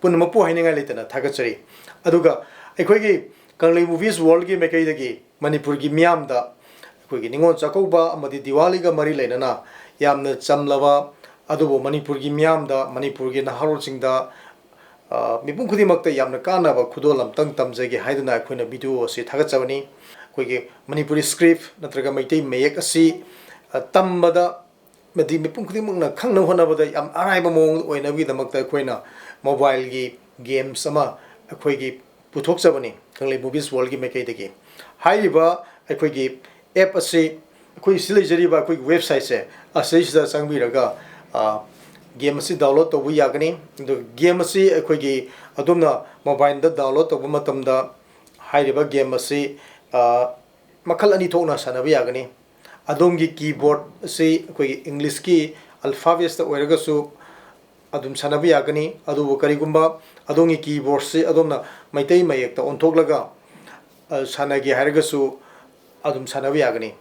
पुनमपु हाइनिंगा लेतना थागचरी अदुगा अखोगी Kangle movies world की मेकैदगी मणिपुर की मियामदा अखोगी निंगोन चाकौबा अमदि दिवाली का मरी लेना यामना चमलबा अदुबो मणिपुर की मियामदा मणिपुर की नहारोसिंगदा मिपुम खुदिमक्ता यामना कानाबा खुदोल अमतंग तमजेगे हाइदना अखोइना वीडियो असी थागचबनी अखोगी मणिपुरी स्क्रिप्ट नत्रगा मैतै मयेक असी तम्बदा मदी मिपुम खुदिमक्ना खंगना होनाबदा याम अराइबा मोंग ओइनाबीदमक्ता अखोइना मोबाइल की गेम्स अमा अखोगी पुथोक्चबनी कंगले मूवीज वर्ल्ड की मेकैदगी हाइरिबा अखोगी एप असी अखोई सिलेजरीबा अखोई वेबसाइट से असैसिदा चंगबिरगा गेम असी डाउनलोड तौबु यागनी गेम असी अखोगी अदुमना मोबाइल दा डाउनलोड तौबु मतमदा हाइरिबा गेम असी मखल अनि थोना सानबा यागनी अदोमगी कीबोर्ड असी अखोगी इंग्लिश की अल्फाबेट्स दा ओइरगसु अदुम सानबा यागनी अदुबु करिगुम्बा अदोंगी कीबोर्ड से अदोमना मैतै मयेक ता ओंथोकलगा सानगे हाइरगसु अदुम सानबा यागनी